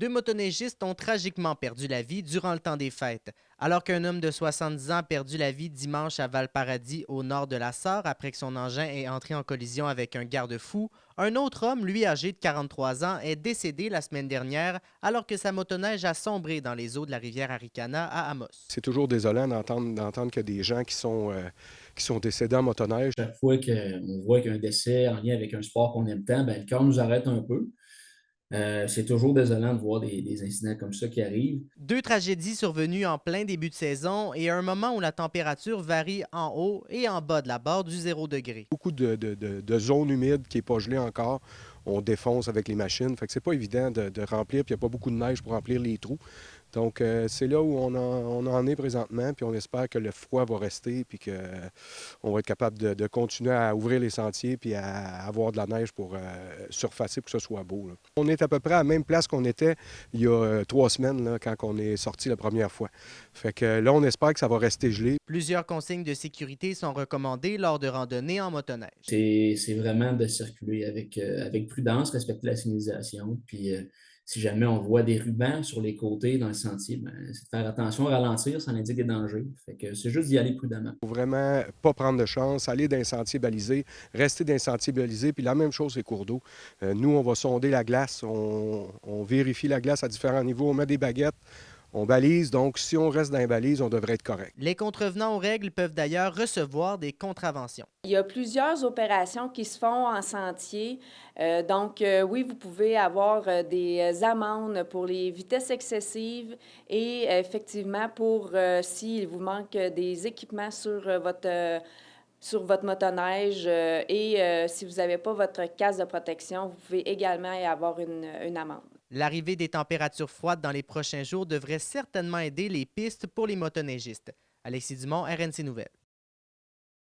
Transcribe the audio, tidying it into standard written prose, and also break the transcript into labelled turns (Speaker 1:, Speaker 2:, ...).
Speaker 1: Deux motoneigistes ont tragiquement perdu la vie durant le temps des fêtes. Alors qu'un homme de 70 ans a perdu la vie dimanche à Valparadis, au nord de la Sarre, après que son engin ait entré en collision avec un garde-fou, un autre homme, lui âgé de 43 ans, est décédé la semaine dernière alors que sa motoneige a sombré dans les eaux de la rivière Aricana à Amos.
Speaker 2: C'est toujours désolant d'entendre qu'il y a des gens qui sont décédés en motoneige.
Speaker 3: Chaque fois qu'on voit qu'il y a un décès en lien avec un sport qu'on aime tant, ben, le cœur nous arrête un peu. C'est toujours désolant de voir des incidents comme ça qui arrivent.
Speaker 1: Deux tragédies survenues en plein début de saison et à un moment où la température varie en haut et en bas de la barre du 0 degré.
Speaker 2: Beaucoup de zones humides qui n'est pas gelée encore. On défonce avec les machines. Fait que c'est pas évident de remplir, puis il n'y a pas beaucoup de neige pour remplir les trous. Donc, c'est là où on en est présentement, puis on espère que le froid va rester, puis qu'on va être capable de continuer à ouvrir les sentiers, puis à avoir de la neige pour surfacer, pour que ce soit beau, là. On est à peu près à la même place qu'on était il y a 3 semaines, là, quand on est sorti la première fois. Fait que là, on espère que ça va rester gelé.
Speaker 1: Plusieurs consignes de sécurité sont recommandées lors de randonnées en motoneige.
Speaker 3: C'est vraiment de circuler avec prudence, respecter la signalisation. Puis si jamais on voit des rubans sur les côtés dans le sentier, ben, c'est de faire attention, ralentir, ça indique des dangers. Fait que c'est juste d'y aller prudemment.
Speaker 2: Faut vraiment pas prendre de chance, aller dans un sentier balisé, rester dans un sentier balisé, puis la même chose les cours d'eau. Nous, on va sonder la glace, on vérifie la glace à différents niveaux, on met des baguettes, on balise, donc si on reste dans les balises, on devrait être correct.
Speaker 1: Les contrevenants aux règles peuvent d'ailleurs recevoir des contraventions.
Speaker 4: Il y a plusieurs opérations qui se font en sentier. Oui, vous pouvez avoir des amendes pour les vitesses excessives et effectivement pour s'il vous manque des équipements sur votre motoneige si vous n'avez pas votre casque de protection, vous pouvez également y avoir une amende.
Speaker 1: L'arrivée des températures froides dans les prochains jours devrait certainement aider les pistes pour les motoneigistes. Alexis Dumont, RNC Nouvelles.